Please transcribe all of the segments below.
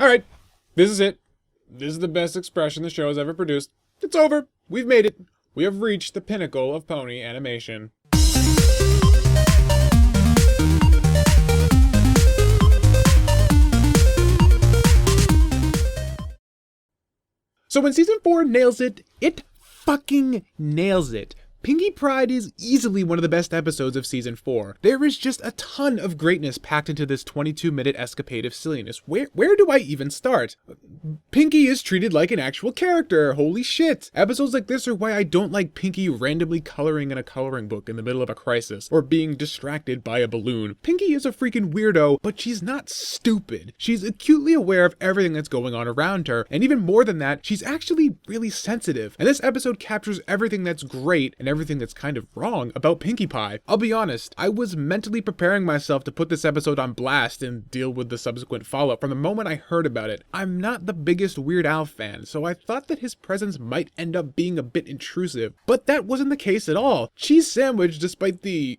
Alright, this is it. This is the best expression the show has ever produced. It's over. We've made it. We have reached the pinnacle of pony animation. So when season 4 nails it, it fucking nails it. Pinkie Pride is easily one of the best episodes of season 4. There is just a ton of greatness packed into this 22-minute escapade of silliness. Where do I even start? Pinkie is treated like an actual character, holy shit! Episodes like this are why I don't like Pinkie randomly coloring in a coloring book in the middle of a crisis, or being distracted by a balloon. Pinkie is a freaking weirdo, but she's not stupid. She's acutely aware of everything that's going on around her, and even more than that, she's actually really sensitive. And this episode captures everything that's great and everything that's kind of wrong about Pinkie Pie. I'll be honest, I was mentally preparing myself to put this episode on blast and deal with the subsequent fallout from the moment I heard about it. I'm not the biggest Weird Al fan, so I thought that his presence might end up being a bit intrusive, but that wasn't the case at all. Cheese Sandwich, despite the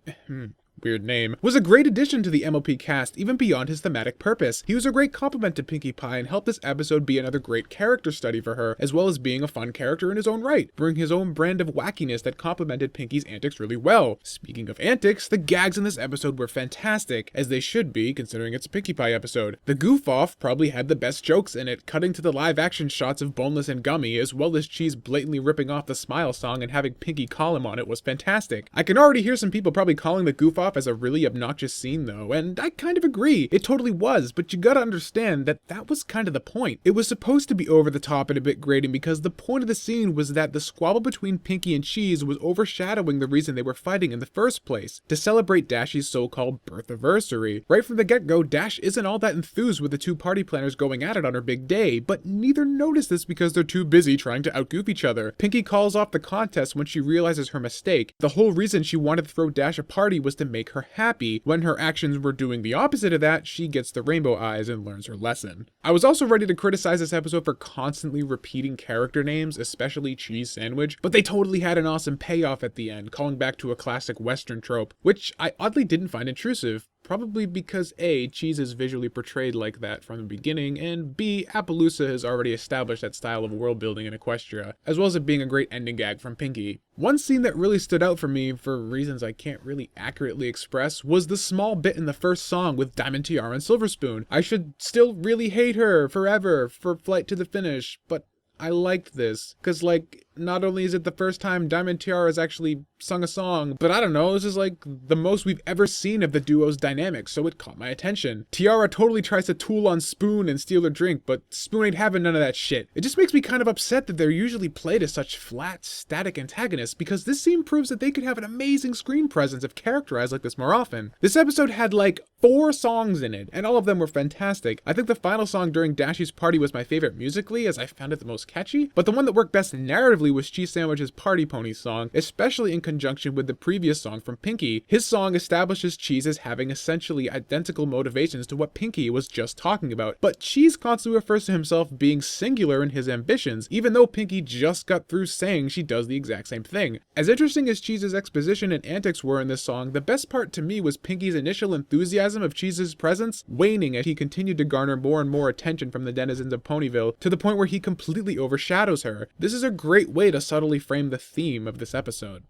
weird name, was a great addition to the MLP cast even beyond his thematic purpose. He was a great compliment to Pinkie Pie and helped this episode be another great character study for her, as well as being a fun character in his own right, bringing his own brand of wackiness that complemented Pinkie's antics really well. Speaking of antics, the gags in this episode were fantastic, as they should be considering it's a Pinkie Pie episode. The goof off probably had the best jokes in it, cutting to the live action shots of Boneless and Gummy, as well as Cheese blatantly ripping off the Smile song and having Pinkie call him on it was fantastic. I can already hear some people probably calling the goof off as a really obnoxious scene though, and I kind of agree, it totally was, but you gotta understand that that was kind of the point. It was supposed to be over the top and a bit grating because the point of the scene was that the squabble between Pinkie and Cheese was overshadowing the reason they were fighting in the first place, to celebrate Dashie's so-called birth-anniversary. Right from the get-go, Dash isn't all that enthused with the two party planners going at it on her big day, but neither notice this because they're too busy trying to outgoof each other. Pinkie calls off the contest when she realizes her mistake. The whole reason she wanted to throw Dash a party was to make her happy. When her actions were doing the opposite of that, she gets the rainbow eyes and learns her lesson. I was also ready to criticize this episode for constantly repeating character names, especially Cheese Sandwich, but they totally had an awesome payoff at the end, calling back to a classic Western trope, which I oddly didn't find intrusive. Probably because A, Cheese is visually portrayed like that from the beginning, and B, Appaloosa has already established that style of world building in Equestria, as well as it being a great ending gag from Pinkie. One scene that really stood out for me, for reasons I can't really accurately express, was the small bit in the first song with Diamond Tiara and Silver Spoon. I should still really hate her forever for Flight to the Finish, but I liked this, cause like, not only is it the first time Diamond Tiara has actually sung a song, but I don't know, this is like the most we've ever seen of the duo's dynamics, so it caught my attention. Tiara totally tries to tool on Spoon and steal her drink, but Spoon ain't having none of that shit. It just makes me kind of upset that they're usually played as such flat, static antagonists, because this scene proves that they could have an amazing screen presence if characterized like this more often. This episode had like 4 songs in it, and all of them were fantastic. I think the final song during Dashie's party was my favorite musically, as I found it the most catchy, but the one that worked best narratively was Cheese Sandwich's Party Pony song, especially in conjunction with the previous song from Pinkie. His song establishes Cheese as having essentially identical motivations to what Pinkie was just talking about, but Cheese constantly refers to himself being singular in his ambitions, even though Pinkie just got through saying she does the exact same thing. As interesting as Cheese's exposition and antics were in this song, the best part to me was Pinkie's initial enthusiasm of Cheese's presence waning as he continued to garner more and more attention from the denizens of Ponyville, to the point where he completely overshadows her. This is a great way to subtly frame the theme of this episode.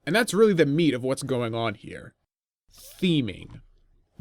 And that's really the meat of what's going on here. Theming.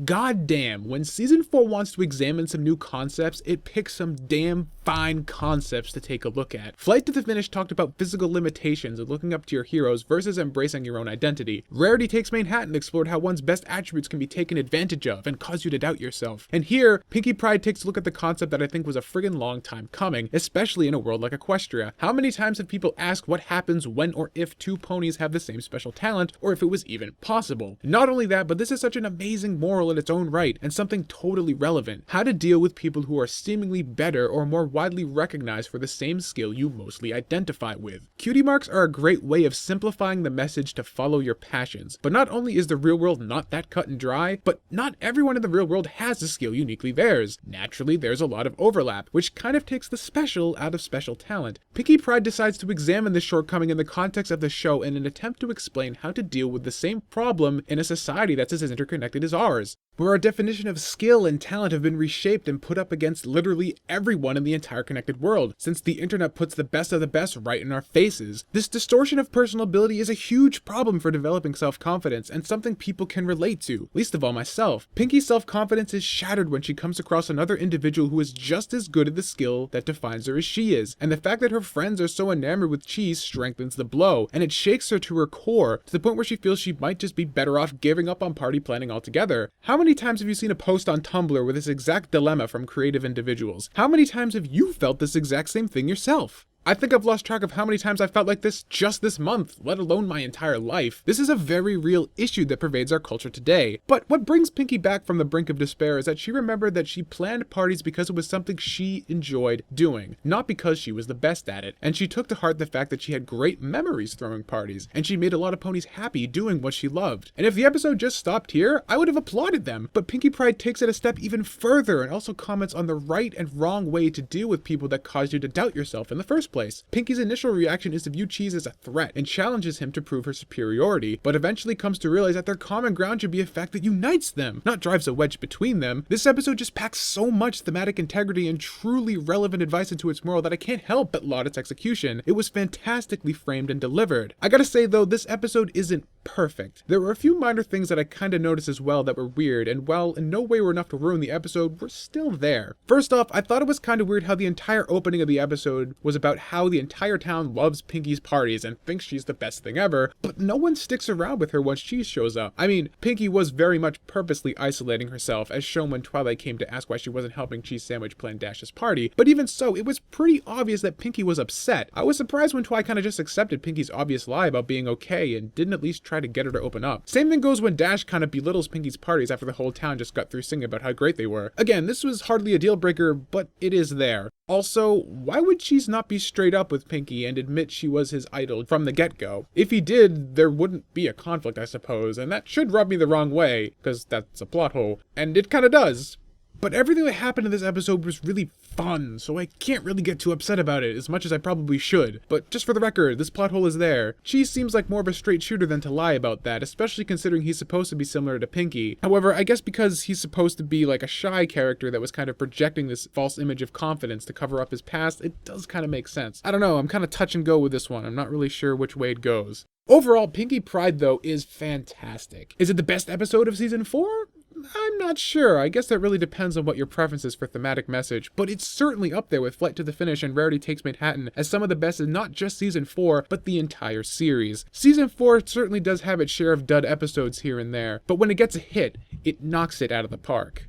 God damn, when season 4 wants to examine some new concepts, it picks some damn fine concepts to take a look at. Flight to the Finish talked about physical limitations of looking up to your heroes versus embracing your own identity. Rarity Takes Manhattan explored how one's best attributes can be taken advantage of and cause you to doubt yourself. And here, Pinkie Pride takes a look at the concept that I think was a friggin' long time coming, especially in a world like Equestria. How many times have people asked what happens when or if 2 ponies have the same special talent, or if it was even possible? Not only that, but this is such an amazing moral in its own right, and something totally relevant. How to deal with people who are seemingly better or more widely recognized for the same skill you mostly identify with. Cutie marks are a great way of simplifying the message to follow your passions, but not only is the real world not that cut and dry, but not everyone in the real world has a skill uniquely theirs. Naturally, there's a lot of overlap, which kind of takes the special out of special talent. Pinkie Pride decides to examine this shortcoming in the context of the show in an attempt to explain how to deal with the same problem in a society that's as interconnected as ours. where our definition of skill and talent have been reshaped and put up against literally everyone in the entire connected world, since the internet puts the best of the best right in our faces. This distortion of personal ability is a huge problem for developing self-confidence, and something people can relate to, least of all myself. Pinkie's self-confidence is shattered when she comes across another individual who is just as good at the skill that defines her as she is, and the fact that her friends are so enamored with cheese strengthens the blow, and it shakes her to her core, to the point where she feels she might just be better off giving up on party planning altogether. How many times have you seen a post on Tumblr with this exact dilemma from creative individuals? How many times have you felt this exact same thing yourself? I think I've lost track of how many times I've felt like this just this month, let alone my entire life. This is a very real issue that pervades our culture today. But what brings Pinkie back from the brink of despair is that she remembered that she planned parties because it was something she enjoyed doing, not because she was the best at it. And she took to heart the fact that she had great memories throwing parties, and she made a lot of ponies happy doing what she loved. And if the episode just stopped here, I would have applauded them. But Pinkie Pride takes it a step even further and also comments on the right and wrong way to deal with people that caused you to doubt yourself in the first place. Pinkie's initial reaction is to view Cheese as a threat and challenges him to prove her superiority, but eventually comes to realize that their common ground should be a fact that unites them, not drives a wedge between them. This episode just packs so much thematic integrity and truly relevant advice into its moral that I can't help but laud its execution. It was fantastically framed and delivered. I gotta say though, this episode isn't perfect. There were a few minor things that I kinda noticed as well that were weird, and while in no way were enough to ruin the episode, were still there. First off, I thought it was kinda weird how the entire opening of the episode was about how the entire town loves Pinkie's parties and thinks she's the best thing ever, but no one sticks around with her once Cheese shows up. I mean, Pinkie was very much purposely isolating herself, as shown when Twilight came to ask why she wasn't helping Cheese Sandwich plan Dash's party, but even so, it was pretty obvious that Pinkie was upset. I was surprised when Twi kinda just accepted Pinkie's obvious lie about being okay and didn't at least try to get her to open up. Same thing goes when Dash kinda belittles Pinkie's parties after the whole town just got through singing about how great they were. Again, this was hardly a deal breaker, but it is there. Also, why would Cheese not be straight up with Pinkie and admit she was his idol from the get-go? If he did, there wouldn't be a conflict, I suppose, and that should rub me the wrong way, because that's a plot hole, and it kinda does. But everything that happened in this episode was really fun, so I can't really get too upset about it, as much as I probably should. But just for the record, this plot hole is there. Cheese seems like more of a straight shooter than to lie about that, especially considering he's supposed to be similar to Pinkie. However, I guess because he's supposed to be like a shy character that was kind of projecting this false image of confidence to cover up his past, it does kind of make sense. I don't know, I'm kind of touch and go with this one. I'm not really sure which way it goes. Overall, Pinkie Pride, though, is fantastic. Is it the best episode of Season 4? I'm not sure. I guess that really depends on what your preference is for thematic message, but it's certainly up there with Flight to the Finish and Rarity Takes Manhattan as some of the best in not just Season 4, but the entire series. Season 4 certainly does have its share of dud episodes here and there, but when it gets a hit, it knocks it out of the park.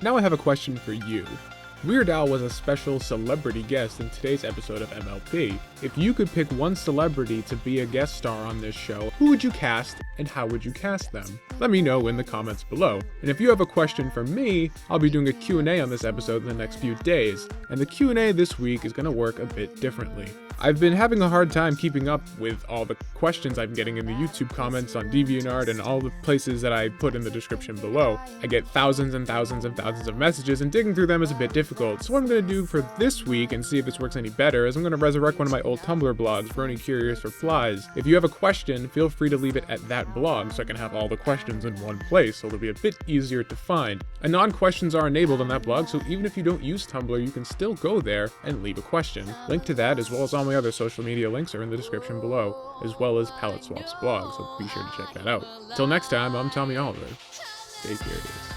Now I have a question for you. Weird Al was a special celebrity guest in today's episode of MLP. If you could pick one celebrity to be a guest star on this show, who would you cast and how would you cast them? Let me know in the comments below. And if you have a question for me, I'll be doing a Q&A on this episode in the next few days. And the Q&A this week is going to work a bit differently. I've been having a hard time keeping up with all the questions I'm getting in the YouTube comments on DeviantArt and all the places that I put in the description below. I get thousands and thousands and thousands of messages, and digging through them is a bit difficult. So what I'm going to do for this week, and see if this works any better, is I'm going to resurrect one of my old Tumblr blogs, Brony Curious for Flies. If you have a question, feel free to leave it at that blog so I can have all the questions in one place, so it'll be a bit easier to find. Anon questions are enabled on that blog, so even if you don't use Tumblr, you can still go there and leave a question. Link to that, as well as all my other social media links, are in the description below, as well as Palette Swap's blog, so be sure to check that out. Till next time, I'm Tommy Oliver. Stay curious.